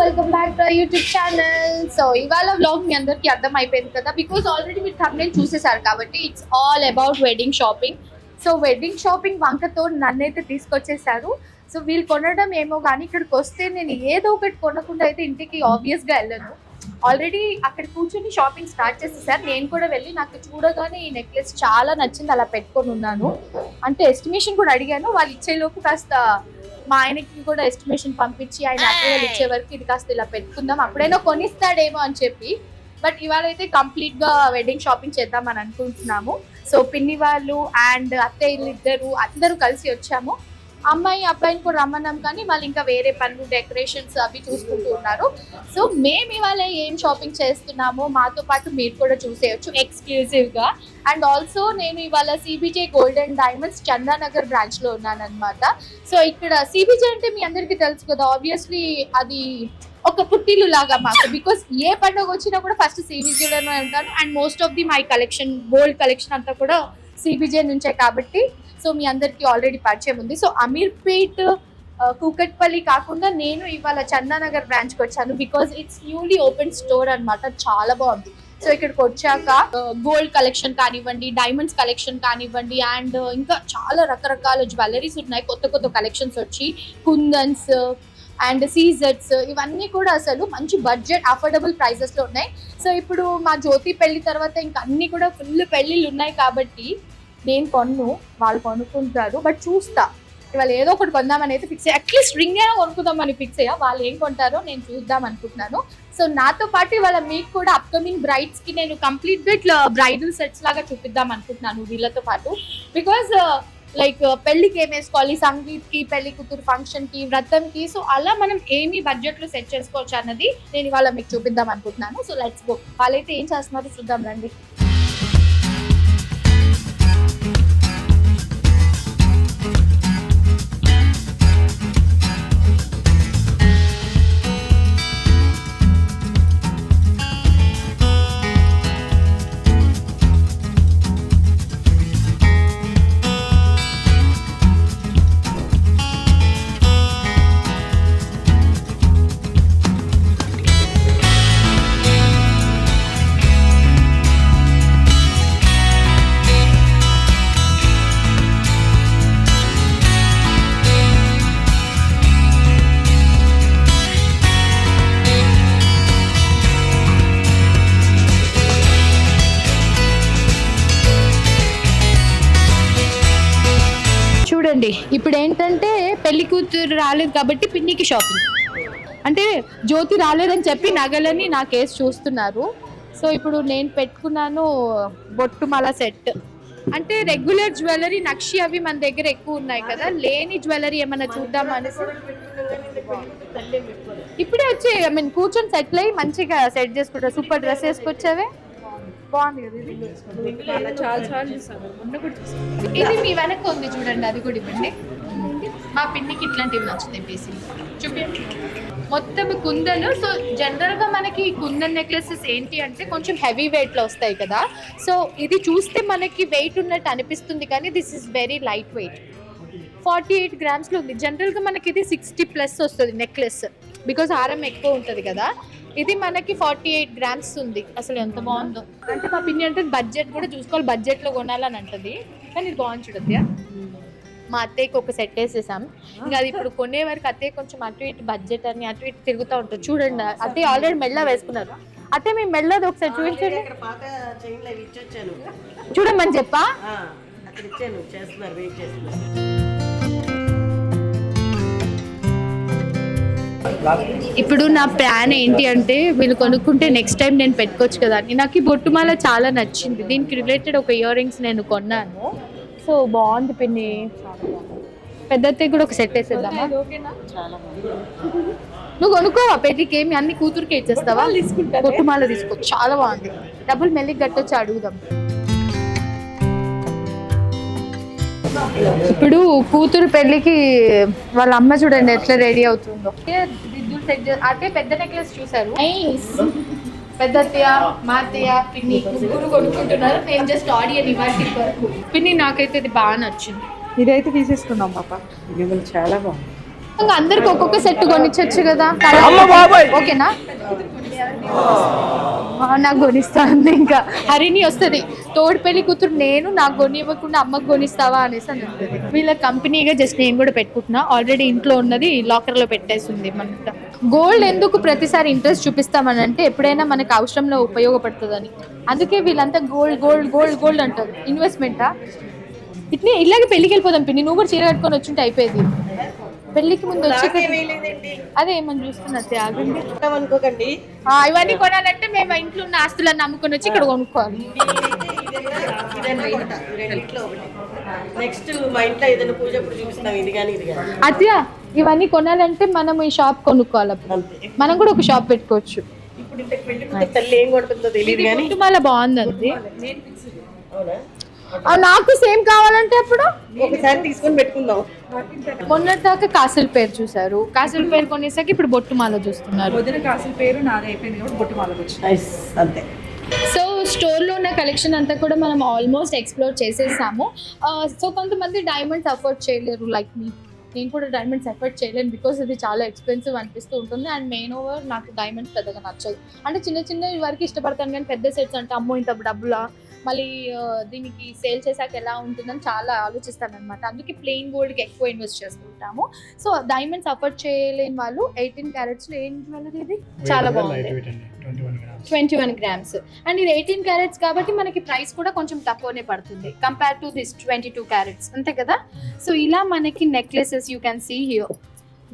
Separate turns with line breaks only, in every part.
Welcome back to YouTube channel. So ఇవాళ vlog మీ అందరికి అర్థం అయిపోయింది కదా, బికాస్ ఆల్రెడీ మీరు థంబ్నెయిల్ చూసేసారు కాబట్టి it's all about wedding shopping. So wedding shopping వంకతో నన్నైతే తీసుకొచ్చేసారు. సో వీళ్ళు కొనడం ఏమో కానీ ఇక్కడికి వస్తే నేను ఏదో ఒకటి కొనకుండా అయితే ఇంటికి ఆబ్వియస్గా వెళ్ళను. ఆల్రెడీ అక్కడ కూర్చొని షాపింగ్ స్టార్ట్ చేసేసారు. నేను కూడా వెళ్ళి నాకు చూడగానే ఈ నెక్లెస్ చాలా నచ్చింది, అలా పెట్టుకొని ఉన్నాను. అంటే ఎస్టిమేషన్ కూడా అడిగాను, వాళ్ళు ఇచ్చేలోపు కాస్త మా ఆయనకి కూడా ఎస్టిమేషన్ పంపించి ఆయన అప్రూవల్ ఇచ్చే వరకు ఇది కాస్త ఇలా పెట్టుకుందాం, అప్పుడైనా కొనిస్తాడేమో అని చెప్పి. బట్ ఇవాళ అయితే కంప్లీట్ గా వెడ్డింగ్ షాపింగ్ చేద్దాం అని అనుకుంటున్నాము. సో పిన్ని వాళ్ళు అండ్ అత్తయ్యలు ఇద్దరు అందరూ కలిసి వచ్చాము. అమ్మాయి అబ్బాయిని కూడా రమ్మన్నాం కానీ వాళ్ళు ఇంకా వేరే పనులు డెకరేషన్స్ అవి చూసుకుంటూ ఉన్నారు. సో మేము ఇవాళ ఏం షాపింగ్ చేస్తున్నామో మాతో పాటు మీరు కూడా చూసేయచ్చు ఎక్స్క్లూజివ్ గా. అండ్ ఆల్సో నేను ఇవాళ CBJ gold and diamonds Chandanagar branch లో ఉన్నాను అనమాట. సో ఇక్కడ సిబిజే అంటే మీ అందరికీ తెలుసు కదా, ఆబ్వియస్లీ అది ఒక పుట్టిల్లు లాగా మాకు. బికాస్ ఏ పండుగ వచ్చినా కూడా ఫస్ట్ సిబిజేలోనే ఉంటాను. And most of the my collection gold collection అంతా కూడా సిబిజే నుంచే కాబట్టి సో మీ అందరికి ఆల్రెడీ పరిచయం ఉంది. సో అమీర్పేట్ కూకట్పల్లి కాకుండా నేను ఇవాళ చందానగర్ బ్రాంచ్కి వచ్చాను because it's newly open store అనమాట. చాలా బాగుంది. సో ఇక్కడికి వచ్చాక గోల్డ్ కలెక్షన్ కానివ్వండి, డైమండ్స్ కలెక్షన్ కానివ్వండి, అండ్ ఇంకా చాలా రకరకాల జ్యువెలరీస్ ఉన్నాయి. కొత్త కొత్త కలెక్షన్స్ వచ్చి కుందన్స్ అండ్ సీజెట్స్ ఇవన్నీ కూడా అసలు మంచి బడ్జెట్ అఫోర్డబుల్ ప్రైసెస్ లో ఉన్నాయి. సో ఇప్పుడు మా జ్యోతి పెళ్లి తర్వాత ఇంకా అన్ని కూడా ఫుల్ పెళ్లిళ్ళు ఉన్నాయి కాబట్టి నేను కొన్ను, వాళ్ళు కొనుక్కుంటారు. బట్ చూస్తా ఇవాళ ఏదో ఒకటి కొందామని అయితే ఫిక్స్ అయ్యా. అట్లీస్ట్ రింగ్ అయినా కొనుక్కుందామని ఫిక్స్ అయ్యా. వాళ్ళు ఏం కొంటారో నేను చూద్దాం అనుకుంటున్నాను. సో నాతో పాటు ఇవాళ మీకు కూడా అప్కమింగ్ బ్రైడ్స్ కి నేను కంప్లీట్ గా ఇట్లా బ్రైడల్ సెట్స్ లాగా చూపిద్దాం అనుకుంటున్నాను వీళ్ళతో పాటు. బికాజ్ లైక్ పెళ్లికి ఏం వేసుకోవాలి, సంగీత్ కి, పెళ్లి కూతురు ఫంక్షన్ కి, వ్రతం కి, సో అలా మనం ఏమి బడ్జెట్ లో సెట్ చేసుకోవచ్చు అన్నది నేను ఇవాళ మీకు చూపిద్దాం అనుకుంటున్నాను. So let's go. వాళ్ళైతే ఏం చేస్తున్నారో చూద్దాం రండి. ఇప్పుడు ఏంటంటే పెళ్లి కూతురు రాలేదు కాబట్టి పిన్నికి షాపింగ్, అంటే జ్యోతి రాలేదని చెప్పి నగలని నా కేసు చూస్తున్నారు. సో ఇప్పుడు నేను పెట్టుకున్నాను బొట్టుమాల సెట్. అంటే రెగ్యులర్ జ్యువెలరీ నక్షి అవి మన దగ్గర ఎక్కువ ఉన్నాయి కదా, లేని జ్యువెలరీ ఏమన్నా చూద్దాం అనేసి ఇప్పుడే వచ్చి ఐ మీన్ కూర్చొని సెటిల్ అయ్యి మంచిగా సెట్ చేసుకుంటా. సూపర్ డ్రెస్ వేసుకొచ్చావే, బాగుంది కదా ఇది. ఇది మీ వెనక ఉంది చూడండి, అది కూడా ఇవ్వండి. మా పిన్నికి ఇట్లాంటివి నచ్చుతాయి బేసిక్. చూపించండి మొత్తం కుందను. సో జనరల్ గా మనకి కుందన్ నెక్లెసెస్ ఏంటి అంటే కొంచెం హెవీ వెయిట్ లో వస్తాయి కదా. సో ఇది చూస్తే మనకి వెయిట్ ఉన్నట్టు అనిపిస్తుంది కానీ this is very light weight. 48 grams లో ఉంది. జనరల్ గా మనకి ఇది 60+ వస్తుంది నెక్లెస్, బికాస్ హారం ఎక్కువ ఉంటుంది కదా. ఇది మనకి 48 grams ఉంది. అసలు ఎంత బాగుందో. అంటే మా పిన్ని అంటే బడ్జెట్ కూడా చూసుకోవాలి, బడ్జెట్ లో కొనాలని అంటది. కానీ ఇది బాగుంది చూడద్దు. మా అత్తయ్యకి ఒక సెట్ వేసేసాం. ఇంకా అది ఇప్పుడు కొనే వరకు అత్తయ్య కొంచెం అటు ఇటు బడ్జెట్ అని అటు ఇటు తిరుగుతూ ఉంటుంది. చూడండి అత్తయ్య ఆల్రెడీ మెల్ల వేసుకున్నారు. అత్తయ్య మీ మెల్లది ఒకసారి చూపించండి. చూడమని చెప్పా. ఇప్పుడు నా ప్లాన్ ఏంటి అంటే వీళ్ళు కొనుక్కుంటే నెక్స్ట్ టైం నేను పెట్టుకోవచ్చు కదా అని. నాకు ఈ బొట్టుమాల చాలా నచ్చింది. దీనికి రిలేటెడ్ ఒక ఇయర్ రింగ్స్ నేను కొన్నాను. సో బాగుంది పిన్ని. పెద్దతే కూడా ఒక సెట్ వేసేద్దామా? నువ్వు కొనుక్కోవా పెళ్ళికి? ఏమి అన్ని కూతురుకే ఇచ్చేస్తావా? బొట్టుమాల తీసుకో, చాలా బాగుంది. డబ్బులు మెల్లికి గట్టొచ్చి అడుగుదాం. ఇప్పుడు కూతురు పెళ్ళికి వాళ్ళ అమ్మ చూడండి ఎట్లా రెడీ అవుతుందో. అదే పెద్ద నెక్లెస్ చూసారు, పెద్ద అత్తయ్య మా అత్తయ్య పిన్ని ముగ్గురు కొనుక్కుంటున్నారు. నేను జస్ట్ ఆడియన్ ఇవాటి వరకు. పిన్ని నాకైతే ఇది బాగా నచ్చింది.
ఇదైతే తీసేసుకున్నాం పాప, ఇది చాలా బాగుంది.
ఇంకా అందరికి ఒక్కొక్క సెట్ కొనిచ్చొచ్చు కదా. ఓకేనా, నాకు కొనిస్తాను. ఇంకా హరిణి వస్తుంది, తోడు పెళ్లి కూతురు నేను, నాకు కొని ఇవ్వకుండా అమ్మకు కొనిస్తావా అనేసి అని ఉంటుంది. వీళ్ళ కంపెనీగా జస్ట్ నేను కూడా పెట్టుకుంటున్నా. ఆల్రెడీ ఇంట్లో ఉన్నది లాకర్ లో పెట్టేసింది. మనకి గోల్డ్ ఎందుకు ప్రతిసారి ఇంట్రెస్ట్ చూపిస్తామని అంటే ఎప్పుడైనా మనకు అవసరంలో ఉపయోగపడుతుందని. అందుకే వీళ్ళంతా గోల్డ్ గోల్డ్ గోల్డ్ గోల్డ్ అంటారు. ఇన్వెస్ట్మెంటా? ఇట్నే ఇలాగే పెళ్లికి వెళ్ళిపోదాం పిన్ని, నువ్వు కూడా చీర కట్టుకొని వచ్చుంటే అయిపోయింది. పెళ్లికి ముందు వచ్చి అదే ఏమని చూస్తున్నా త్యాగండి
అనుకోకండి.
ఇవన్నీ కొనాలంటే మేము ఇంట్లో ఉన్న ఆస్తులను నమ్ముకొని వచ్చి ఇక్కడ కొనుక్కోవాలి.
నెక్స్ట్ మా ఇంట్లో ఏదైనా పూజ అప్పుడు చూపిస్తాం. ఇది కానీ ఇది కానీ
అత్య ఇవన్నీ కొనాలంటే మనం ఈ షాప్ కొనుక్కోవాలి. మనం కూడా ఒక షాప్ పెట్టుకోవచ్చు.
ఇప్పుడు ఇంత పెళ్లి కూతురు తల్లి ఏం కొడుతుందో తెలియదు కానీ
మళ్ళీ బాగుంది. నాకు సేమ్ కావాలంటే అప్పుడు
ఒకసారి తీసుకొని పెట్టుకుందాం.
మొన్నటిదాకా కాసుల పేరు చూసారు, కాసుల పేరు కొనేసాక ఇప్పుడు బొట్టుమాల చూస్తున్నారు.
కాసుల పేరు నాది అయిపోయింది కాబట్టి బొట్టుమాల అంతే.
సో స్టోర్లో ఉన్న కలెక్షన్ అంతా కూడా మనం ఆల్మోస్ట్ ఎక్స్ప్లోర్ చేసేసాము. సో కొంతమంది డైమండ్స్ అఫోర్డ్ చేయలేరు, లైక్ మీ. నేను కూడా డైమండ్స్ ఎఫర్ట్ చేయలేను బికాస్ ఇది చాలా ఎక్స్పెన్సివ్ అనిపిస్తూ ఉంటుంది. అండ్ మెయిన్ ఓవర్ నాకు డైమండ్స్ పెద్దగా నచ్చదు. అంటే చిన్న చిన్న వరకు ఇష్టపడతాను కానీ పెద్ద సెట్స్ అంటే అమ్మో ఇంత డబ్బులా, మళ్ళీ దీనికి సేల్ చేశాక ఎలా ఉంటుందని చాలా ఆలోచిస్తాను అనమాట. అందుకే ప్లెయిన్ గోల్డ్కి ఎక్కువ ఇన్వెస్ట్ చేస్తుంటాము. సో డైమండ్స్ అఫోర్డ్ చేయలేని వాళ్ళు 18 క్యారెట్స్లో ఏం జ్యువెలరీ ఇది చాలా బాగుంది, 21 గ్రామ్స్. అండ్ ఇది 18 క్యారెట్స్ కాబట్టి మనకి ప్రైస్ కూడా కొంచెం తక్కువనే పడుతుంది కంపేర్ టు దిస్ 22 క్యారెట్స్, అంతే కదా. సో ఇలా మనకి necklaces you can see here,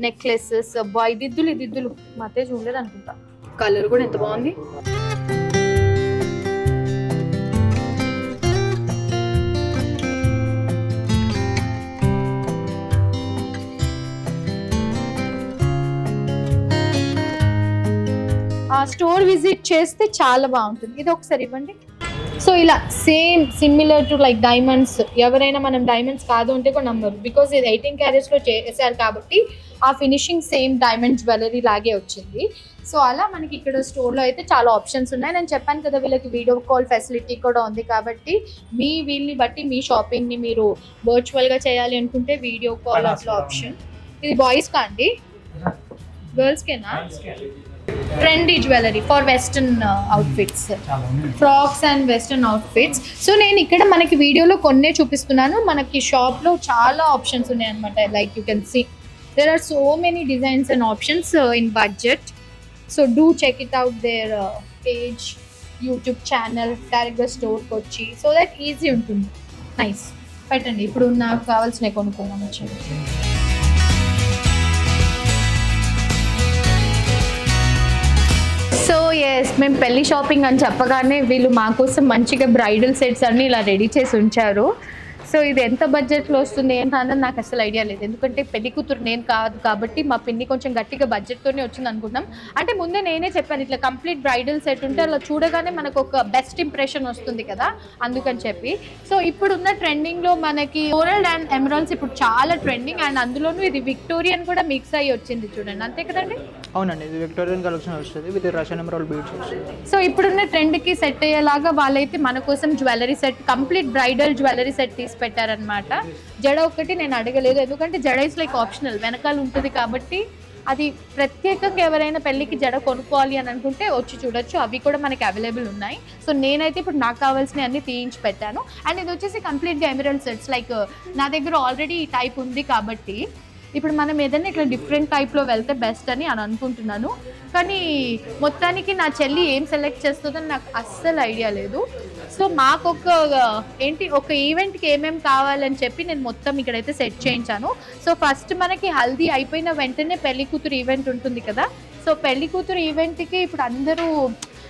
necklaces బాయ్ దిద్దులు మతే చూడలేదు అనుకుంటా. కలర్ కూడా ఎంత బాగుంది. స్టోర్ విజిట్ చేస్తే చాలా బాగుంటుంది. ఇది ఒకసారి ఇవ్వండి. సో ఇలా same similar to like diamonds, ఎవరైనా మనం డైమండ్స్ కాదు అంటే కూడా నమ్మరు బికాస్ ఇది 18 క్యారెట్స్లో చేశారు కాబట్టి ఆ ఫినిషింగ్ సేమ్ డైమండ్ జ్యువెలరీ లాగే వచ్చింది. సో అలా మనకి ఇక్కడ స్టోర్లో అయితే చాలా ఆప్షన్స్ ఉన్నాయి. నేను చెప్పాను కదా వీళ్ళకి వీడియో కాల్ ఫెసిలిటీ కూడా ఉంది కాబట్టి మీ వీల్ని బట్టి మీ షాపింగ్ని మీరు వర్చువల్గా చేయాలి అనుకుంటే వీడియో కాల్ అట్లా ఆప్షన్. ఇది బాయ్స్కా అండి, గర్ల్స్కేనా? Trendy jewellery for western outfits, frocks and western outfits. So నేను ఇక్కడ మనకి వీడియోలో కొన్నే చూపిస్తున్నాను. మనకి షాప్లో చాలా ఆప్షన్స్ ఉన్నాయి అనమాట. Like you can see there are so many designs and options in budget. So do check it out their page, YouTube channel, డైరెక్ట్గా స్టోర్కి వచ్చి, సో దట్ ఈజీ ఉంటుంది. నైస్, పెట్టండి. ఇప్పుడు నాకు కావాల్సినవి కొనుక్కుందాం వచ్చి. సో ఎస్, మేము పెళ్లి షాపింగ్ అని చెప్పగానే వీళ్ళు మా కోసం మంచిగా బ్రైడల్ సెట్స్ అన్ని ఇలా రెడీ చేసి ఉంచారు. సో ఇది ఎంత బడ్జెట్లో వస్తుంది ఏంటన్నది నాకు అసలు ఐడియా లేదు, ఎందుకంటే పెళ్లి కూతురు నేను కాదు కాబట్టి మా పిన్ని కొంచెం గట్టిగా బడ్జెట్తోనే వచ్చింది అనుకుంటాం. అంటే ముందే నేనే చెప్పాను ఇట్లా కంప్లీట్ బ్రైడల్ సెట్ ఉంటే అలా చూడగానే మనకు ఒక బెస్ట్ ఇంప్రెషన్ వస్తుంది కదా, అందుకని చెప్పి. సో ఇప్పుడున్న ట్రెండింగ్లో మనకి కోరల్ అండ్ ఎమరాల్డ్స్ ఇప్పుడు చాలా ట్రెండింగ్, అండ్ అందులోనూ ఇది విక్టోరియన్ కూడా మిక్స్ అయ్యి వచ్చింది చూడండి, అంతే కదండి?
అవునండి, ఇది విక్టోరియన్ కలెక్షన్ వస్తుంది విత్ రష్యన్ ఎమరాల్డ్ బీడ్స్ వస్తుంది.
సో ఇప్పుడున్న ట్రెండ్కి సెట్ అయ్యేలాగా వాళ్ళైతే మన కోసం jewellery set, complete bridal jewellery set తీసి పెట్టారనమాట. జడ ఒకటి నేను అడగలేదు, ఎందుకంటే జడ ఇస్ లైక్ ఆప్షనల్, వెనకాల ఉంటుంది కాబట్టి అది ప్రత్యేకంగా ఎవరైనా పెళ్ళికి జడ కొనుక్కోవాలి అని అనుకుంటే వచ్చి చూడొచ్చు, అవి కూడా మనకి అవైలబుల్ ఉన్నాయి. సో నేనైతే ఇప్పుడు నాకు కావాల్సినవి అన్ని తీయించి పెట్టాను. అండ్ ఇది వచ్చేసి కంప్లీట్గా ఎమరాల్డ్ సెట్స్, లైక్ నా దగ్గర ఆల్రెడీ ఈ టైప్ ఉంది కాబట్టి ఇప్పుడు మనం ఏదైనా ఇట్లా డిఫరెంట్ టైప్లో వెళ్తే బెస్ట్ అని అనుకుంటున్నాను. కానీ మొత్తానికి నా చెల్లి ఏం సెలెక్ట్ చేస్తుందని నాకు అస్సలు ఐడియా లేదు. సో మాకు ఒక ఈవెంట్కి ఏమేమి కావాలని చెప్పి నేను మొత్తం ఇక్కడైతే సెట్ చేయించాను. సో ఫస్ట్ మనకి హల్దీ అయిపోయిన వెంటనే పెళ్లి కూతురు ఈవెంట్ ఉంటుంది కదా. సో పెళ్లి కూతురు ఈవెంట్కి ఇప్పుడు అందరూ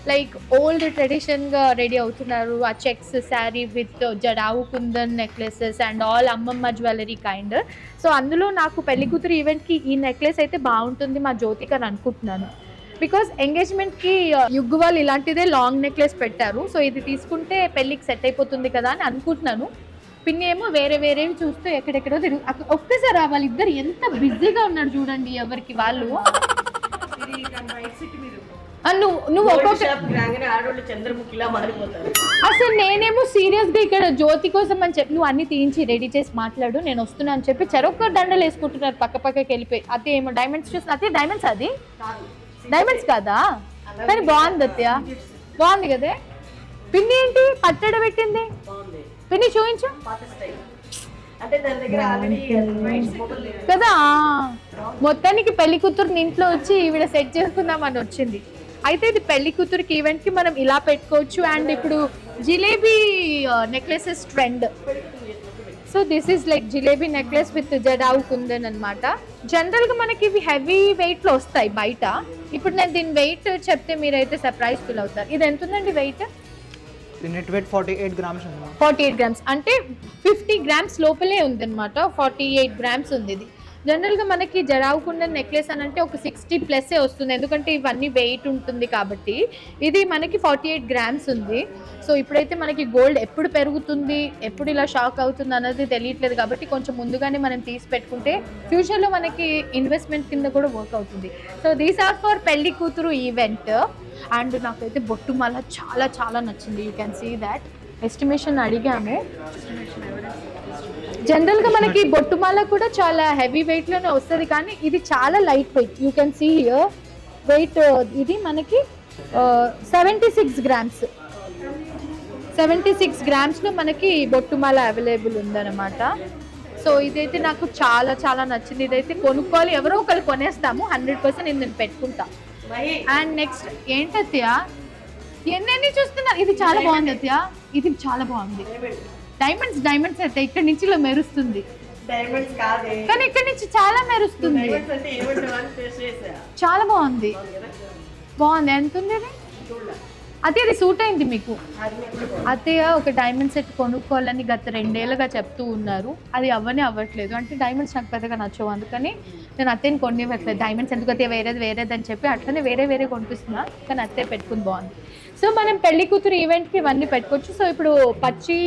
లైక్ ఓల్డ్ ట్రెడిషన్గా రెడీ అవుతున్నారు. ఆ checks sari with jadau kundan necklaces and all అమ్మమ్మ జ్యువెలరీ కైండ్. సో అందులో నాకు పెళ్లి కూతురు ఈవెంట్కి ఈ నెక్లెస్ అయితే బాగుంటుంది మా జ్యోతికి అని అనుకుంటున్నాను. బికాస్ ఎంగేజ్మెంట్కి యుగ్గువాల్ ఇలాంటిదే లాంగ్ నెక్లెస్ పెట్టారు. సో ఇది తీసుకుంటే పెళ్ళికి సెట్ అయిపోతుంది కదా అని అనుకుంటున్నాను. పిన్ని ఏమో వేరే వేరేవి చూస్తూ ఎక్కడెక్కడో తిరుగు ఒక్కసారి వాళ్ళిద్దరు ఎంత బిజీగా ఉన్నారు చూడండి, ఎవరికి వాళ్ళు. నువ్వు ఒక్కొక్క
చంద్రముఖిలా మారిపోతారు.
అసలు నేనేమో సీరియస్ గా ఇక్కడ జ్యోతి కోసం అని చెప్పి నువ్వు అన్ని తీయించి రెడీ చేసి మాట్లాడు, నేను వస్తున్నా అని చెప్పి చెరొక్క దండలు వేసుకుంటున్నారు పక్క పక్కకి వెళ్ళిపోయి. అదే ఏమో డైమండ్స్ చూసిన అదే డైమండ్స్, అది డైమండ్స్ కాదా? కానీ బాగుంది అత్తయ్య, బాగుంది కదే. పిన్ని ఏంటి పట్టడ పెట్టింది? పిన్ని చూపించు కదా. మొత్తానికి పెళ్లి కూతురుని ఇంట్లో వచ్చి ఈవిడ సెట్ చేసుకుందామని వచ్చింది. అయితే ఇది పెళ్లి కూతురికి ఈవెంట్ కి మనం ఇలా పెట్టుకోవచ్చు. అండ్ ఇప్పుడు jalebi necklaces trend. So this is like jalebi necklace with jadau kundan అనమాట. జనరల్ గా మనకి ఇవి హెవీ వెయిట్ లో వస్తాయి బయట. ఇప్పుడు నేను దీని వెయిట్ చెప్తే మీరైతే సర్ప్రైజ్ ఫీల్ అవుతారు. ఇది ఎంత ఉందండి వెయిట్?
నెట్ వెయిట్ 48 గ్రామ్స్ ఉంది.
48 గ్రామ్స్ అంటే 50 గ్రామ్స్ లోపలే ఉంది అనమాట. 48 గ్రామ్స్ ఉంది ఇది. జనరల్గా మనకి జడావు కుందన్ నెక్లెస్ అని అంటే ఒక 60+ వస్తుంది, ఎందుకంటే ఇవన్నీ వెయిట్ ఉంటుంది కాబట్టి. ఇది మనకి 48 గ్రామ్స్ ఉంది. సో ఇప్పుడైతే మనకి గోల్డ్ ఎప్పుడు పెరుగుతుంది, ఎప్పుడు ఇలా షాక్ అవుతుంది అన్నది తెలియట్లేదు కాబట్టి కొంచెం ముందుగానే మనం తీసి పెట్టుకుంటే ఫ్యూచర్లో మనకి ఇన్వెస్ట్మెంట్ కింద కూడా వర్క్ అవుతుంది. సో దీస్ ఆర్ ఫర్ పెళ్లి కూతురు ఈవెంట్. అండ్ నాకైతే బొట్టుమాల చాలా చాలా నచ్చింది. You can see that. Estimation అడిగాము. జనరల్గా మనకి బొట్టుమాల కూడా చాలా హెవీ వెయిట్లోనే వస్తుంది, కానీ ఇది చాలా light weight. You can see weight. ఇది మనకి 76 గ్రామ్స్. 76 గ్రామ్స్లో మనకి బొట్టుమాల అవైలబుల్ ఉందన్నమాట. సో ఇదైతే నాకు చాలా చాలా నచ్చింది. ఇదైతే కొనుక్కోవాలి, ఎవరో ఒకరు కొనేస్తాము 100%. నేను పెట్టుకుంటా. అండ్ నెక్స్ట్ ఏంటత్తయ్య, ఎన్ని చూస్తున్నారు? ఇది చాలా బాగుంది అత్తయ్య, ఇది చాలా బాగుంది. డైమండ్స్ అయితే ఇక్కడ నుంచి ఇలా మెరుస్తుంది, కానీ ఇక్కడ నుంచి చాలా మెరుస్తుంది. చాలా బాగుంది, బాగుంది. ఎంత ఉంది అది? అదే అది సూట్ అయింది మీకు. అత్తయ్య ఒక డైమండ్ సెట్ కొనుక్కోవాలని గత 2 ఏళ్ళుగా చెప్తూ ఉన్నారు, అది అవ్వట్లేదు. అంటే డైమండ్స్ నాకు పెద్దగా నచ్చవు, అందుకని నేను అత్తయ్యని కొనివ్వట్లేదు. డైమండ్స్ ఎందుకు అత్తయ్య వేరేది అని చెప్పి అట్లనే వేరే కొనిపిస్తున్నా, కానీ అత్తయ్య పెట్టుకుని బాగుంది. సో మనం పెళ్లి కూతురు ఈవెంట్కి ఇవన్నీ పెట్టుకోవచ్చు. సో ఇప్పుడు పచ్చి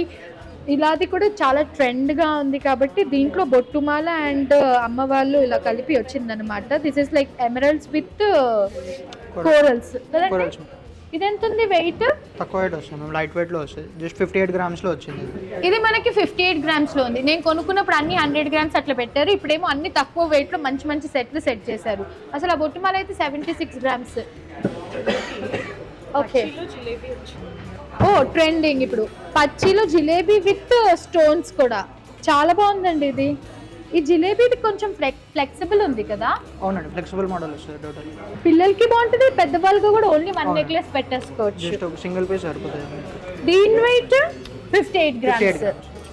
ఇలాది కూడా చాలా ట్రెండ్గా ఉంది కాబట్టి దీంట్లో బొట్టుమాల అండ్ అమ్మ వాళ్ళు ఇలా కలిపి వచ్చిందనమాట. This is like emeralds with corals. ఇది ఎంత ఉంది వెయిట్?
తక్కువ వెయిట్ వస్తుంది, లైట్ వెయిట్ లో వస్తుంది. జస్ట్ 58 గ్రామ్స్ లో వచ్చింది.
ఇది మనకి 58 గ్రామ్స్ లో ఉంది. నేను కొనుక్కున్నప్పుడు అన్ని 100 గ్రామ్స్ అట్లా పెట్టారు. ఇప్పుడేమో అన్ని తక్కువ వెయిట్ లో మంచి సెట్లు సెట్ చేశారు. అసలు ఆ బొట్టుమాల అయితే 76 గ్రామ్స్. ఓకే, ఓ ట్రెండింగ్ ఇప్పుడు పచ్చిలో జిలేబీ విత్ స్టోన్స్ కూడా చాలా బాగుందండి. ఇది ఈ జిలేబీది కొంచెం ఫ్లెక్సిబుల్ ఉంది కదా?
అవునండి, ఫ్లెక్సిబుల్ మోడల్ వస్తుంది. టోటల్
పిల్లలకి బాగుంటుంది, పెద్దవాళ్ళకి కూడా ఓన్లీ 1 నెక్లెస్ పెట్టేసుకోవచ్చు.
జస్ట్ ఒక సింగిల్ పీస్ సరిపోతుంది.
దీని వెయిట్ 58 గ్రామ్స్.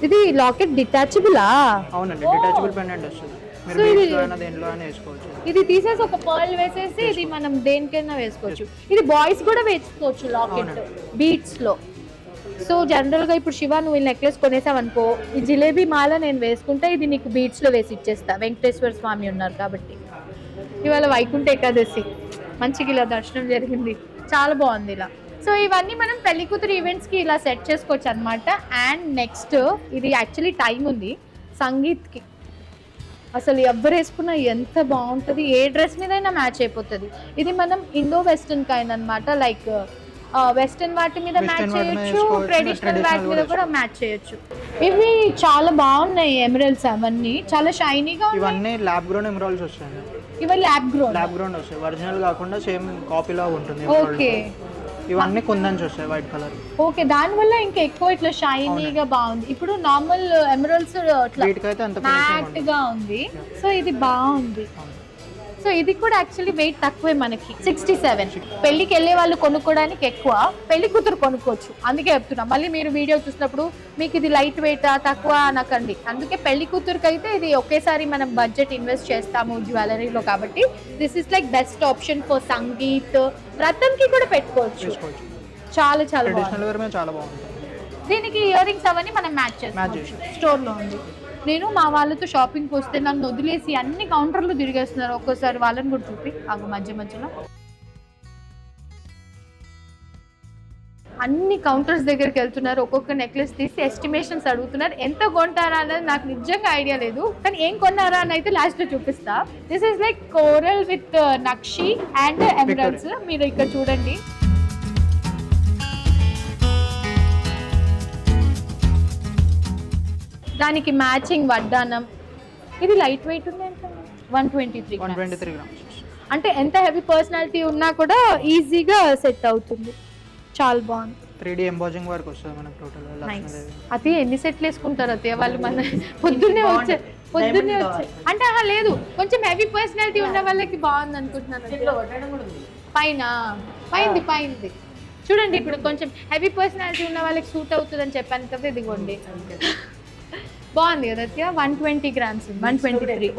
ఇది లాకెట్ డిటాచబులా?
అవునండి, డిటాచబుల్ పెండెంట్ వస్తుంది. మీరు దేంట్లో అయినా వేసుకోవచ్చు.
ఇది తీసేసి ఒక పర్ల్ వేసేసి ఇది మనం దేనికైనా వేసుకోవచ్చు. ఇది బాయ్స్ కూడా వేసుకోవచ్చు లాకెట్ బీట్స్ లో. సో జనరల్ గా ఇప్పుడు శివ నువ్వు ఈ నెక్లెస్ కొనేసావనుకో, ఈ జిలేబీ మాల నేను వేసుకుంటే ఇది నీకు బీట్స్ లో వేసి ఇచ్చేస్తా. వెంకటేశ్వర స్వామి ఉన్నారు కాబట్టి. ఇవాళ వైకుంఠ ఏకాదశి, మంచిగా ఇలా దర్శనం జరిగింది, చాలా బాగుంది ఇలా. సో ఇవన్నీ మనం పెళ్లి కూతురు ఈవెంట్స్కి ఇలా సెట్ చేసుకోవచ్చు అనమాట. అండ్ నెక్స్ట్ ఇది యాక్చువల్లీ టైం ఉంది సంగీత్కి. అసలు ఎవరు వేసుకున్నా ఎంత బాగుంటుంది, ఏ డ్రెస్ మీదైనా మ్యాచ్ అయిపోతుంది. ఇది మనం ఇండో వెస్టర్న్ కైండ్ అనమాట. లైక్ వెస్టర్న్ వాటి మీద మ్యాచ్ చేయొచ్చు, ట్రెడిషనల్ వాటి మీద కూడా మ్యాచ్ చేయొచ్చు. ఇవి చాలా బాగున్నాయి ఎమరల్డ్స్, అవన్నీ చాలా షైనీగా.
ఇవన్నీ ల్యాబ్ గ్రోన్ ఎమరాల్డ్స్ వస్తాయి.
ఇవి ల్యాబ్ గ్రోన్
వస్తాయి, ఒరిజినల్ కాకుండా సేమ్ కాపీలా ఉంటుంది.
ఓకే,
ఇవన్నీ కుందన్స్ వస్తాయి వైట్ కలర్.
ఓకే, దానివల్ల ఇంకా ఎక్కువ ఇట్లా షైనీగా బాగుంది. ఇప్పుడు నార్మల్ ఎమరల్డ్స్ మ్యాట్ గా ఉంది, సో ఇది బాగుంది. సో ఇది కూడా యాక్చువల్లీ వెయిట్ తక్కువే మనకి 67. పెళ్లికి వెళ్ళే వాళ్ళు కొనుక్కోవడానికి ఎక్కువ, పెళ్లి కూతురు కొనుక్కోవచ్చు. అందుకే చెప్తున్నా, మళ్ళీ మీరు వీడియో చూసినప్పుడు మీకు ఇది లైట్ వెయిట్ తక్కువ అనకండి. అందుకే పెళ్లి కూతురుకి అయితే ఇది ఒకేసారి మనం బడ్జెట్ ఇన్వెస్ట్ చేస్తాము జ్యువెలరీలో కాబట్టి this is like best option for sangeet. వ్రతంకి కూడా పెట్టుకోవచ్చు. చాలా చాలా
బాగుంది.
దీనికి ఇయర్ రింగ్స్ అవన్నీ మనం మ్యాచ్ చేసుకోవచ్చు. స్టోర్లో ఉంది. నేను మా వాళ్ళతో షాపింగ్కి వస్తే నన్ను వదిలేసి అన్ని కౌంటర్లు తిరిగేస్తున్నారు. ఒక్కోసారి వాళ్ళని కూడా చూపి మధ్యలో అన్ని కౌంటర్స్ దగ్గరికి వెళ్తున్నారు, ఒక్కొక్క నెక్లెస్ తీసి ఎస్టిమేషన్స్ అడుగుతున్నారు. ఎంత కొంటారా అన్నది నాకు నిజంగా ఐడియా లేదు, కానీ ఏం కొన్నారా అని అయితే లాస్ట్ లో చూపిస్తా. This is like coral with nakshi and emeralds. మీరు ఇక్కడ చూడండి. దానికి మ్యాచింగ్ వడ్డానం. ఇది లైట్ వెయిట్ ఉంది అంటే 123
గ్రామ్స్.
అంటే ఎంత హెవీ పర్సనాలిటీ ఉన్నా కూడా ఈజీగా సెట్ అవుతుంది. చాలా బాగుంది.
3D ఎంబోజింగ్ వర్క్ వస్తుంది మనకు టోటల్ లక్ష్మీదేవి.
అది ఎన్ని సెట్లు వేసుకుంటారు అత్తయ్య వాళ్ళు? మన పొద్దున్నే వచ్చే అంటే లేదు, కొంచెం హెవీ పర్సనాలిటీ ఉన్న వాళ్ళకి బాగుంది అనుకుంటున్నాను. పైంది చూడండి, ఇప్పుడు కొంచెం హెవీ పర్సనాలిటీ ఉన్న వాళ్ళకి సూట్ అవుతుంది అని చెప్పాను కదా, ఇదిగోండి. బాగుంది కదా అత్తయ్య. 120 గ్రామ్స్, 123.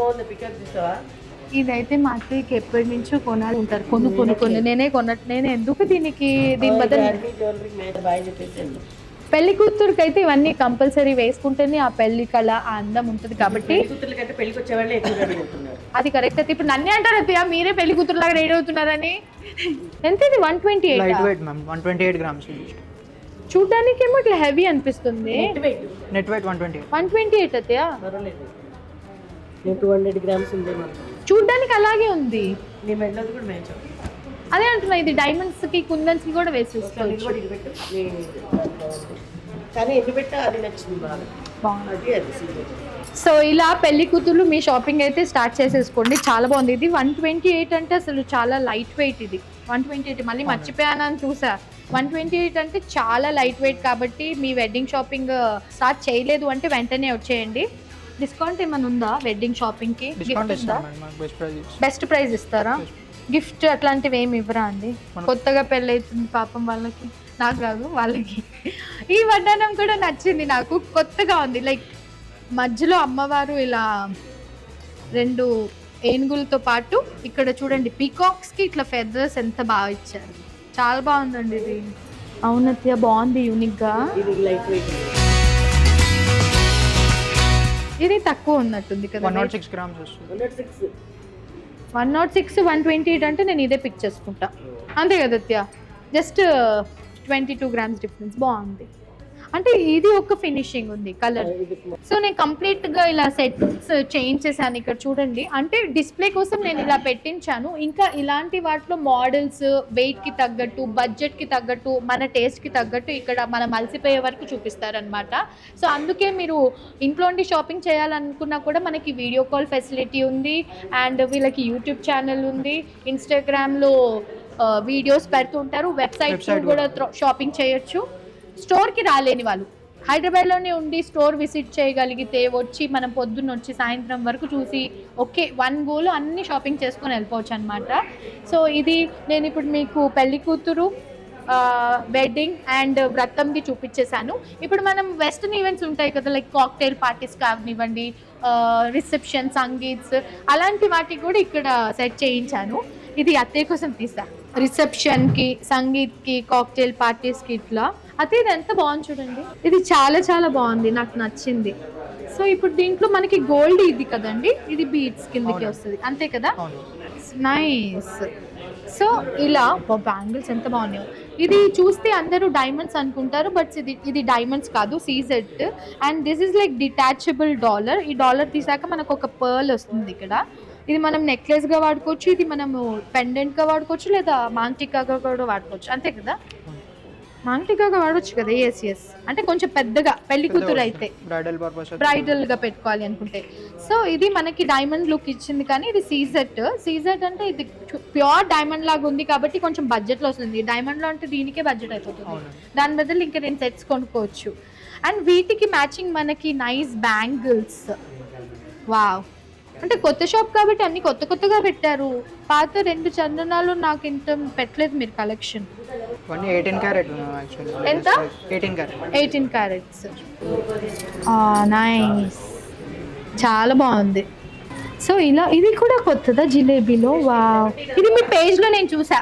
ఇదైతే మా అత్తయ్యకి ఎప్పటి నుంచో కొనాలి ఉంటారు. కొను నేనే ఎందుకు దీని బదులు పెళ్లి కూతురుకి అయితే ఇవన్నీ కంపల్సరీ వేసుకుంటేనే ఆ పెళ్లి కళ, ఆ అందం ఉంటుంది కాబట్టి. అది కరెక్ట్ అయితే. ఇప్పుడు నన్నే అంటారు అత్తయ్య మీరే పెళ్లి కూతురు లాగా రెడీ అవుతున్నారని. ఎంత ఇది? 128.
Light weight ma'am, 128 grams.
చూడ్డానికి ఏమో ఇట్లా హెవీ అనిపిస్తుంది.
నెట్ వెయిట్
128 అత్తయ్య.
200 గ్రామ్స్ ఉంది.
చూడ్డానికి అలాగే ఉంది. అదే అంటున్నా, ఇది డైమండ్స్ కి కుందన్స్ కి కూడా వేసేసుకోవచ్చు. సో ఇలా పెళ్లి కూతురు మీ షాపింగ్ అయితే స్టార్ట్ చేసేసుకోండి. చాలా బాగుంది. ఇది 128 అంటే అసలు చాలా లైట్ వెయిట్. ఇది 128 మళ్ళీ మర్చిపోయానని చూసా. 128 అంటే చాలా లైట్ వెయిట్ కాబట్టి మీ వెడ్డింగ్ షాపింగ్ స్టార్ట్ చేయలేదు అంటే వెంటనే వచ్చేయండి. డిస్కౌంట్ ఏమైనా ఉందా వెడ్డింగ్ షాపింగ్ కి? బెస్ట్ ప్రైస్ ఇస్తారా? గిఫ్ట్ అట్లాంటివి ఏమి ఇవ్వరా అండి? కొత్తగా పెళ్ళి అవుతుంది పాపం వాళ్ళకి, నాకు కాదు వాళ్ళకి. ఈ వడ్డానం కూడా నచ్చింది నాకు, కొత్తగా ఉంది. లైక్ మధ్యలో అమ్మవారు ఇలా 2 ఏనుగులతో పాటు ఇక్కడ చూడండి పీకాక్స్ కి ఇట్లా ఫెదర్స్ ఎంత బాగా ఇచ్చారు. చాలా బాగుందండి ఇది. అవునత్య బాగుంది, యూనిక్ గా. ఇది తక్కువ ఉన్నట్టుంది కదా.
106 గ్రామ్స్ వస్తుంది.
106, 128 అంటే నేను ఇదే పిక్ చేసుకుంటా అంతే కదా అత్య. Just 22 grams difference. బాగుంది. అంటే ఇది ఒక ఫినిషింగ్ ఉంది కలర్. సో నేను కంప్లీట్ గా ఇలా సెట్స్ చేంజ్ చేశాను. ఇక్కడ చూడండి, అంటే డిస్ప్లే కోసం నేను ఇలా పెట్టించాను. ఇంకా ఇలాంటి వాటిలో మోడల్స్ వెయిట్ కి తగ్గట్టు, బడ్జెట్ కి తగ్గట్టు, మన టేస్ట్ కి తగ్గట్టు ఇక్కడ మనం అలసిపోయే వరకు చూపిస్తారనమాట. సో అందుకే మీరు ఇంట్లో ఉండి షాపింగ్ చేయాలనుకున్నా కూడా మనకి వీడియో కాల్ ఫెసిలిటీ ఉంది. అండ్ వీళ్ళకి యూట్యూబ్ ఛానల్ ఉంది, ఇన్స్టాగ్రామ్లో వీడియోస్ పెడుతుంటారు, వెబ్సైట్ కూడా షాపింగ్ చేయొచ్చు. స్టోర్కి రాలేని వాళ్ళు హైదరాబాద్లోనే ఉండి స్టోర్ విజిట్ చేయగలిగితే వచ్చి మనం పొద్దున్న వచ్చి సాయంత్రం వరకు చూసి ఓకే 1 గోలో అన్ని షాపింగ్ చేసుకొని వెళ్ళిపోవచ్చు అనమాట. సో ఇది నేను ఇప్పుడు మీకు పెళ్లి కూతురు, వెడ్డింగ్ అండ్ వ్రతంది చూపించేశాను. ఇప్పుడు మనం వెస్టర్న్ ఈవెంట్స్ ఉంటాయి కదా, లైక్ కాక్టైల్ పార్టీస్ కానివ్వండి, రిసెప్షన్, సంగీత్స్, అలాంటి వాటికి కూడా ఇక్కడ సెట్ చేయించాను. ఇది అత్తయ్య కోసం తీసా. రిసెప్షన్కి, సంగీత్కి, కాక్టైల్ పార్టీస్కి ఇట్లా. అయితే ఇది ఎంత బాగుంది చూడండి. ఇది చాలా చాలా బాగుంది, నాకు నచ్చింది. సో ఇప్పుడు దీంట్లో మనకి గోల్డ్ ఇది కదండి, ఇది బీడ్స్ కిందకి వస్తుంది అంతే కదా. నైస్. సో ఇలా బ్యాంగిల్స్ ఎంత బాగున్నాయో. ఇది చూస్తే అందరూ డైమండ్స్ అనుకుంటారు, బట్ ఇది డైమండ్స్ కాదు, CZ. And this is like detachable dollar. ఈ డాలర్ తీసాక మనకు ఒక పర్ల్ వస్తుంది ఇక్కడ. ఇది మనం నెక్లెస్గా వాడుకోవచ్చు, ఇది మనము పెండెంట్గా వాడుకోవచ్చు, లేదా మాంటికాగా కూడా వాడుకోవచ్చు అంతే కదా. మాంటికాగా వాడవచ్చు కదా. ఎస్ అంటే కొంచెం పెద్దగా పెళ్లి కూతురు అయితే బ్రైడల్ గా పెట్టుకోవాలి అనుకుంటే. సో ఇది మనకి డైమండ్ లుక్ ఇచ్చింది, కానీ ఇది సీజెడ్ అంటే ఇది ప్యూర్ డైమండ్ లాగా ఉంది కాబట్టి కొంచెం బడ్జెట్ లో వస్తుంది. డైమండ్ లో అంటే దీనికే బడ్జెట్ అయిపోతుంది, దాని బదులు ఇంకా 2 సెట్స్ కొనుక్కోవచ్చు. అండ్ వీటికి మ్యాచింగ్ మనకి నైస్ బ్యాంగిల్స్. వావ్, అంటే కొత్త షాప్ కాబట్టి అన్ని కొత్తగా పెట్టారు. పాత 2 చందనాలు నాకు ఇంత పెట్టలేదు మీరు కలెక్షన్.
18 carrot actually.
ఎంత? 18 క్యారెట్స్. నైస్, చాలా బాగుంది. సో ఇలా ఇది కూడా కొత్తదా జిలేబీలో? వావ్, ఇది మీ పేజ్ లో నేను చూసా,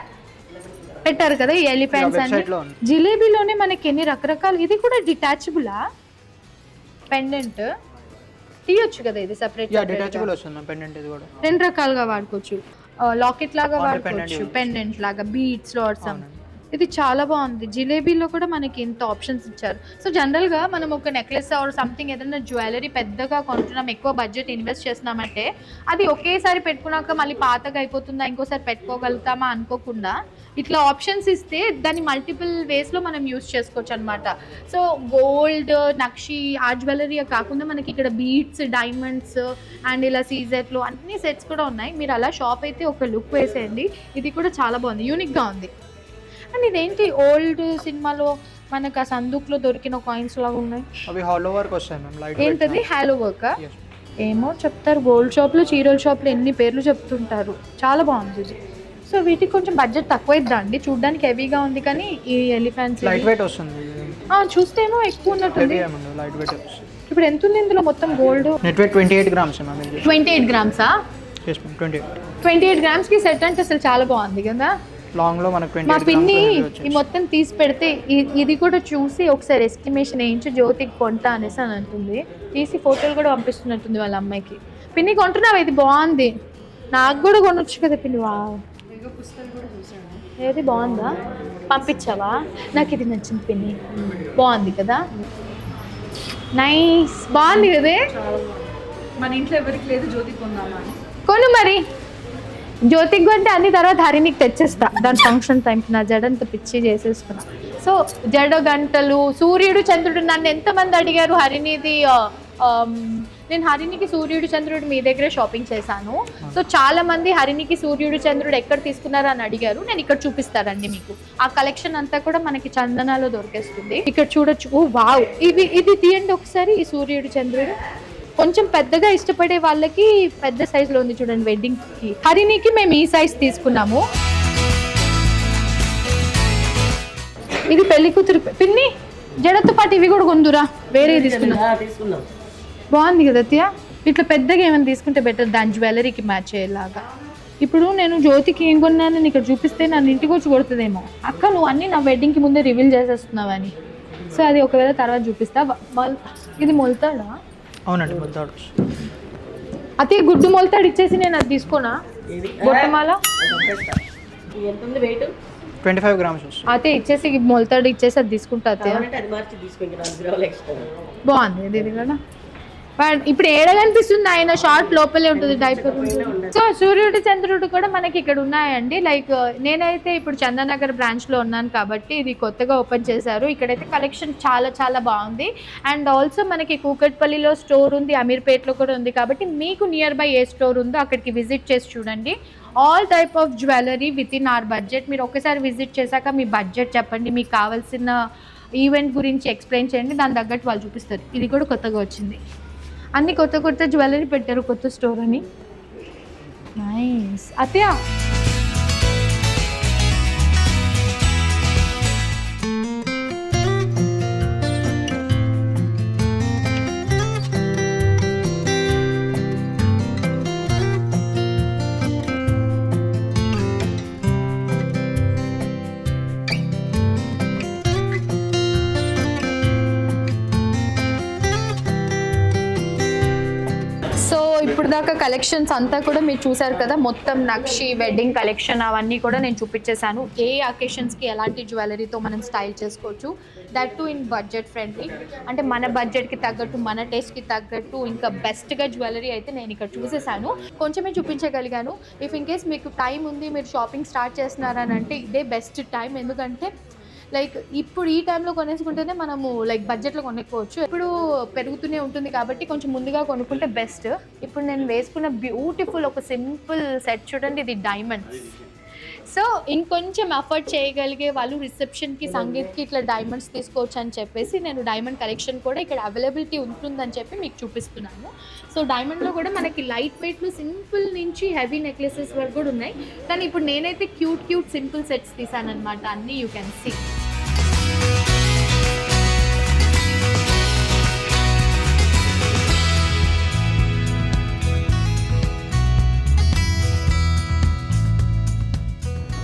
పెట్టారు కదా ఈ ఎలిఫెంట్స్ అని. జిలేబీలోనే మనకి ఎన్ని రకరకాలు. ఇది కూడా డిటాచబులా పెండెంట్? తీయొచ్చు కదా ఇది సెపరేట్.
డిటాచబుల్ వస్తుంది పెండెంట్. ఇది కూడా 2
రకాలుగా వాడుకోవచ్చు. లాకెట్ లాగా వాడుకోవచ్చు, పెండెంట్ లాగా, బీడ్స్, లాట్స్. ఇది చాలా బాగుంది. జిలేబీలో కూడా మనకి ఇంత ఆప్షన్స్ ఇచ్చారు. సో జనరల్గా మనం ఒక నెక్లెస్ ఆర్ సంథింగ్ ఏదైనా జ్యువెలరీ పెద్దగా కొంటున్నాం, ఎక్కువ బడ్జెట్ ఇన్వెస్ట్ చేస్తున్నామంటే అది ఒకేసారి పెట్టుకున్నాక మళ్ళీ పాతగా అయిపోతుందా, ఇంకోసారి పెట్టుకోగలుగుతామా అనుకోకుండా ఇట్లా ఆప్షన్స్ ఇస్తే దాన్ని మల్టిపుల్ వేస్లో మనం యూస్ చేసుకోవచ్చు అనమాట. సో గోల్డ్, నక్షి, ఆ జ్యువెలరీ కాకుండా మనకి ఇక్కడ బీడ్స్, డైమండ్స్ అండ్ ఇలా సీజెట్లు అన్ని సెట్స్ కూడా ఉన్నాయి. మీరు అలా షాప్ అయితే ఒక లుక్ వేసేయండి. ఇది కూడా చాలా బాగుంది, యూనిక్గా ఉంది. అండ్ ఇదేంటి ఓల్డ్ సినిమాలో మనకు ఆ సందుక్లో దొరికిన కాయిన్స్ లాగా ఉన్నాయి.
అవి హాలో వర్క్ వస్తాయి మ్యామ్. లైట్
ఏంటది హాలో వర్క్? ఏమో చెప్తారు, గోల్డ్ షాప్లో, చీరల షాప్లో ఎన్ని పేర్లు చెప్తుంటారు. చాలా బాగుంది ఇది. సో వీటికి కొంచెం బడ్జెట్ తక్కువ ఇద్దండి, చూడడానికి హెవీగా ఉంది కానీ ఈ ఎలిఫెంట్స్
లైట్ వెయిట్ వస్తుంది.
చూస్తేమో ఎక్కువ ఉన్నట్టుంది.
లైట్ వెయిట్ వస్తుంది.
ఇప్పుడు ఎంత ఉంది ఇందులో మొత్తం gold?
Net weight 28 grams ma'am.
28 గ్రామ్సా? 28 గ్రామ్స్కి సెట్ అంటే అసలు చాలా బాగుంది కదా.
లాంగ్ లో మనకు
మా పిన్ని ఈ మొత్తం తీసి పెడితే ఇది కూడా చూసి ఒకసారి ఎస్టిమేషన్ వేయించి జ్యోతికి కొంటా అనేసి అని అంటుంది. తీసి ఫోటోలు కూడా పంపిస్తున్నట్టుంది వాళ్ళ అమ్మాయికి. పిన్ని కొంటున్నావా? ఇది బాగుంది, నాకు కూడా కొనొచ్చు కదా పిన్ని. వా ఏది బాగుందా? పంపించావా? నాకు ఇది నచ్చింది పిన్ని, బాగుంది కదా, నైస్, బాగుంది కదే.
మన ఇంట్లో ఎవరికి లేదు, జ్యోతికి కొందామా?
కొను మరి. జ్యోతికి కొంటే అన్ని తర్వాత హరినికి తెచ్చేస్తా, దాని ఫంక్షన్ టైంకి నా జడంత పిచ్చి చేసేసుకున్నా. సో జడ గంటలు, సూర్యుడు చంద్రుడు, నన్ను ఎంతమంది అడిగారు హరినిది. నేను హరినికి సూర్యుడు చంద్రుడు మీ దగ్గరే షాపింగ్ చేశాను. సో చాలా మంది హరినికి సూర్యుడు చంద్రుడు ఎక్కడ తీసుకున్నారో అని అడిగారు. నేను ఇక్కడ చూపిస్తానండి మీకు. ఆ కలెక్షన్ అంతా కూడా మనకి చందనాలో దొరికేస్తుంది. ఇక్కడ చూడొచ్చు. ఓ వావ్, ఇది తీయండి ఒకసారి. ఈ సూర్యుడు చంద్రుడు కొంచెం పెద్దగా ఇష్టపడే వాళ్ళకి పెద్ద సైజులో ఉంది చూడండి వెడ్డింగ్కి. హరినికి మేము ఈ సైజ్ తీసుకున్నాము. ఇది పెళ్లి కూతురు పిన్ని. జడతో పాటు ఇవి కూడా కొందురా, వేరే తీసుకున్నాం. బాగుంది కదా అత్తయ్య. ఇట్లా పెద్దగా ఏమైనా తీసుకుంటే బెటర్, దాని జ్యువెలరీకి మ్యాచ్ అయ్యేలాగా. ఇప్పుడు నేను జ్యోతికి ఏం కొన్నానని ఇక్కడ చూపిస్తే నన్ను ఇంటికి వచ్చి కొడుతుందేమో, అక్క నువ్వు అన్నీ నా వెడ్డింగ్కి ముందే రివీల్ చేసేస్తున్నావని. సో అది ఒకవేళ తర్వాత చూపిస్తా. ఇది మొలుతాడా?
అవునండి, మొలుతాడు.
అతే గుడ్డు మొలుతాడు ఇచ్చేసి నేను అది తీసుకోనా? గొట్టమాల
25 గ్రామ్స్ వస్తుంది.
అయితే ఇచ్చేసి మొలుతాడు ఇచ్చేసి అది తీసుకుంటా అత్తయ్య. బాగుంది ఇది కూడా. బట్ ఇప్పుడు ఏడ కనిపిస్తుంది, ఆయన షార్ట్ లోపలే ఉంటుంది, డైపర్. సో సూర్యుడు చంద్రుడు కూడా మనకి ఇక్కడ ఉన్నాయండి. లైక్ నేనైతే ఇప్పుడు చందనగర్ బ్రాంచ్లో ఉన్నాను కాబట్టి ఇది కొత్తగా ఓపెన్ చేశారు. ఇక్కడైతే కలెక్షన్ చాలా చాలా బాగుంది. అండ్ ఆల్సో మనకి కూకట్పల్లిలో స్టోర్ ఉంది, అమీర్పేట్లో కూడా ఉంది. కాబట్టి మీకు నియర్ బై ఏ స్టోర్ ఉందో అక్కడికి విజిట్ చేసి చూడండి. All type of jewellery with in our budget. మీరు ఒకసారి విజిట్ చేశాక మీ బడ్జెట్ చెప్పండి, మీకు కావాల్సిన ఈవెంట్ గురించి ఎక్స్ప్లెయిన్ చేయండి, దాని తగ్గట్టు వాళ్ళు చూపిస్తారు. ఇది కూడా కొత్తగా వచ్చింది, అన్ని కొత్త కొత్త జ్యువెలరీ పెట్టారు, కొత్త స్టోర్ అని. నైస్ అత్తయ్య. ఇప్పుడు దాకా కలెక్షన్స్ అంతా కూడా మీరు చూసారు కదా. మొత్తం నక్షి వెడ్డింగ్ కలెక్షన్ అవన్నీ కూడా నేను చూపించేశాను. ఏ అకేషన్స్కి ఎలాంటి జ్యువెలరీతో మనం స్టైల్ చేసుకోవచ్చు, that to in budget friendly. అంటే మన బడ్జెట్కి తగ్గట్టు, మన టేస్ట్కి తగ్గట్టు ఇంకా బెస్ట్గా జ్యువెలరీ అయితే నేను ఇక్కడ చూసేసాను. కొంచెమే చూపించగలిగాను. ఇఫ్ ఇన్ కేస్ మీకు టైం ఉంది, మీరు షాపింగ్ స్టార్ట్ చేస్తున్నారని అంటే ఇదే బెస్ట్ టైం. ఎందుకంటే లైక్ ఇప్పుడు ఈ టైంలో కొనేసుకుంటేనే మనము లైక్ బడ్జెట్లో కొనుక్కోవచ్చు. ఇప్పుడు పెరుగుతూనే ఉంటుంది కాబట్టి కొంచెం ముందుగా కొనుక్కుంటే బెస్ట్. ఇప్పుడు నేను వేసుకున్న బ్యూటిఫుల్ ఒక సింపుల్ సెట్ చూడండి, ఇది డైమండ్స్. సో ఇంకొంచెం అఫోర్డ్ చేయగలిగే వాళ్ళు రిసెప్షన్కి, సంగీత్కి ఇట్లా డైమండ్స్ తీసుకోవచ్చు అని చెప్పేసి నేను డైమండ్ కలెక్షన్ కూడా ఇక్కడ అవైలబిలిటీ ఉంటుందని చెప్పి మీకు చూపిస్తున్నాను. సో డైమండ్లో కూడా మనకి లైట్ వెయిట్లో సింపుల్ నుంచి హెవీ నెక్లెసెస్ వరకు కూడా ఉన్నాయి. కానీ ఇప్పుడు నేనైతే క్యూట్ సింపుల్ సెట్స్ తీసాను అనమాట, అన్నీ యూ కెన్ సీ.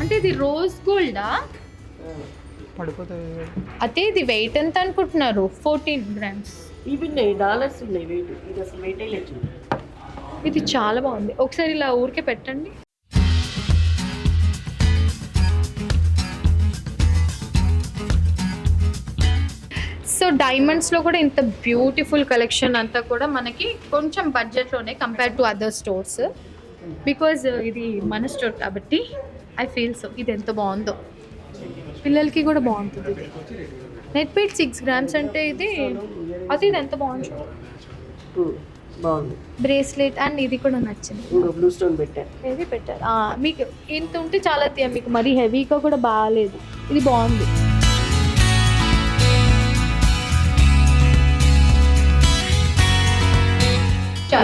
అంటే ఇది రోజ్ గోల్డా?
పడిపోతుంది.
అయితే ఇది వెయిట్ ఎంత అనుకుంటున్నారు? 14 grams.
ఇవి డాలర్స్ ఉన్నాయి వెయిట్. ఇది అసలు వెయిట్ లేదు.
ఇది చాలా బాగుంది, ఒకసారి ఇలా ఊరికే పెట్టండి. సో డైమండ్స్లో కూడా ఇంత బ్యూటిఫుల్ కలెక్షన్ అంతా కూడా మనకి కొంచెం బడ్జెట్లోనే compare to other stores, because ఇది మన స్టోర్ కాబట్టి ఐ ఫీల్ సో. ఇది ఎంత బాగుందో, పిల్లలకి కూడా బాగుంటుంది ఇది. నెట్ వెయిట్ 6 grams అంటే ఇది ఎంత బాగుంది.
బాగుంది
బ్రేస్లెట్ అండ్ ఇది కూడా నచ్చింది.
బ్లూ స్టోన్ పెట్టారు.
ఇది పెట్టారు. మీకు ఇంత ఉంటే చాలా మీకు మరీ హెవీగా కూడా బాగాలేదు. ఇది బాగుంది.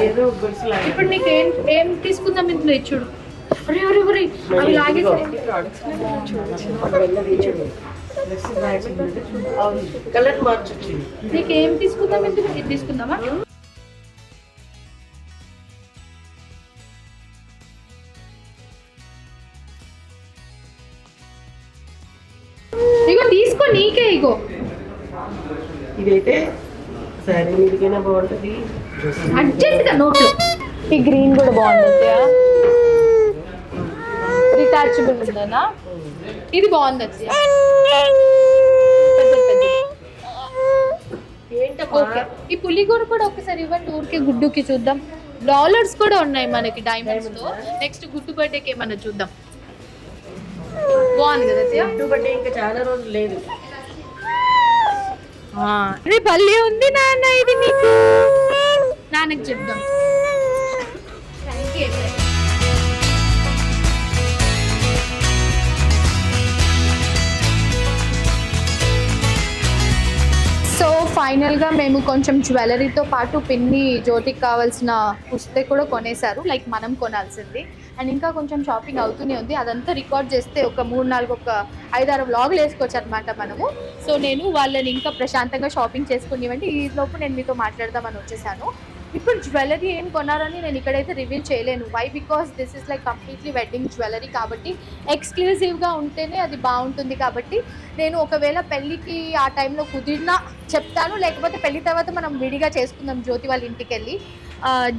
ఏదో గొలుసు లాగా.
ఇప్పుడు నీకు ఏం తీసుకుందాం ఇందులో చూడు. అరే అరే అరే అవి లాగేసాయి.
కలర్ మార్చొచ్చు.
నీకు ఏం తీసుకుందాం ఇందులో? ఇది తీసుకుందామా? ఇగో తీసుకో, నీకే ఇగో.
ఇదైతే సరే మీదికైనా బాగుంటుంది.
అర్జెంట్గా నోట్లో. ఈ గ్రీన్ కూడా బాగుంది. రిటాచబుల్ ఉందనా? ఇది బాగుంది. ఓకే, ఈ పులిగూర కూడా ఒకసారి ఇవ్వండి ఊరికే గుడ్డుకి చూద్దాం. డాలర్స్ కూడా ఉన్నాయి మనకి డైమండ్స్ లో. నెక్స్ట్ గుడ్డు బర్త్డేకి ఏమన్నా చూద్దాం. బాగుంది కదా
గుడ్డు బర్త్డే ఇంకా చాలా రోజులు లేదు.
ఇది భలే ఉంది నాన్న. ఇది నీకు నాన్నకి చెప్దాం. సో ఫైనల్గా మేము కొంచెం జ్యువెలరీతో పాటు పిన్ని జ్యోతికి కావాల్సిన పుస్తకం కూడా కొనేశారు, లైక్ మనం కొనాల్సింది. అండ్ ఇంకా కొంచెం షాపింగ్ అవుతూనే ఉంది. అదంతా రికార్డ్ చేస్తే ఒక 3-4 ఒక 5-6 వ్లాగులు వేసుకోవచ్చు అనమాట మనము. సో నేను వాళ్ళని ఇంకా ప్రశాంతంగా షాపింగ్ చేసుకునేవండి. ఈ లోపు నేను మీతో మాట్లాడదామని వచ్చేసాను. ఇప్పుడు జ్యువెలరీ ఏం కొనారని నేను ఇక్కడైతే రివీల్ చేయలేను. Why? Because this is like completely wedding jewellery కాబట్టి ఎక్స్క్లూజివ్గా ఉంటేనే అది బాగుంటుంది. కాబట్టి నేను ఒకవేళ పెళ్ళికి ఆ టైంలో కుదిరినా చెప్తాను, లేకపోతే పెళ్లి తర్వాత మనం విడిగా చేసుకుందాం జ్యోతి వాళ్ళ ఇంటికి వెళ్ళి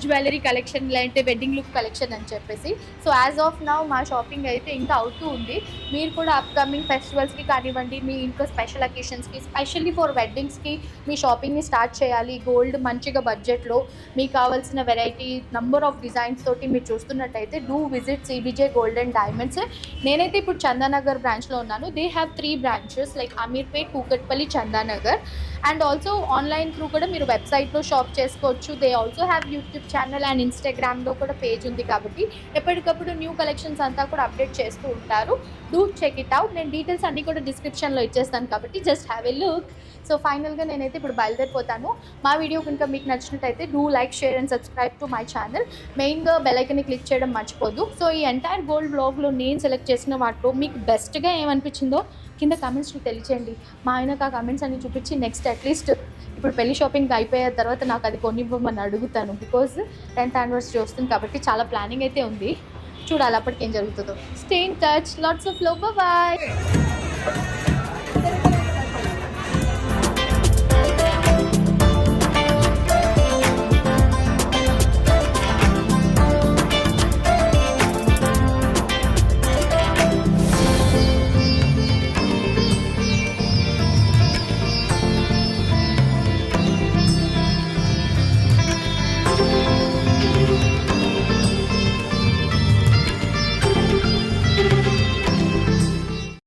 జ్యువెలరీ కలెక్షన్ లేదంటే వెడ్డింగ్ లుక్ కలెక్షన్ అని చెప్పేసి. సో యాజ్ ఆఫ్ నౌ మా షాపింగ్ అయితే ఇంకా అవుతూ ఉంది. మీరు కూడా అప్కమింగ్ ఫెస్టివల్స్కి కానివ్వండి, మీ ఇంట్లో స్పెషల్ అకేషన్స్కి, స్పెషల్లీ ఫర్ వెడ్డింగ్స్కి మీ షాపింగ్ని స్టార్ట్ చేయాలి. గోల్డ్ మంచిగా బడ్జెట్లో మీకు కావాల్సిన వెరైటీ నంబర్ ఆఫ్ డిజైన్స్ తోటి మీరు చూస్తున్నట్టయితే do visit CBJ gold and diamonds. నేనైతే ఇప్పుడు చందానగర్ బ్రాంచ్లో ఉన్నాను. They have 3 branches like Ameerpet, Kukatpally, Chandanagar. And also online through కూడా మీరు వెబ్సైట్లో షాప్ చేసుకోవచ్చు. They also have YouTube channel and ఇన్స్టాగ్రామ్లో కూడా పేజ్ ఉంది. కాబట్టి ఎప్పటికప్పుడు న్యూ కలెక్షన్స్ అంతా కూడా అప్డేట్ చేస్తూ ఉంటారు. Do check it out. నేను డీటెయిల్స్ అన్నీ కూడా డిస్క్రిప్షన్లో ఇచ్చేస్తాను కాబట్టి just have a look. So ఫైనల్గా నేనైతే ఇప్పుడు బయలుదేరిపోతాను. మా వీడియో కనుక మీకు నచ్చినట్టయితే do like, share and subscribe to my channel. మెయిన్గా బెల్ ఐకాన్ని క్లిక్ చేయడం మర్చిపోద్దు. సో ఈ ఎంటైర్ గోల్డ్ బ్లాగ్లో నేను సెలెక్ట్ చేసిన వాటిలో మీకు బెస్ట్గా ఏమనిపించిందో కింద కమెంట్స్లో తెలియచేయండి. మా ఆయనకు ఆ కమెంట్స్ అన్ని చూపించి నెక్స్ట్ అట్లీస్ట్ ఇప్పుడు పెళ్లి షాపింగ్ అయిపోయిన తర్వాత నాకు అది కొనివ్వమని అడుగుతాను. బికాజ్ 10th anniversary వస్తుంది కాబట్టి చాలా ప్లానింగ్ అయితే ఉంది. చూడాలి అప్పటికి ఏం జరుగుతుందో. Stay in touch. Lots of love. Bye.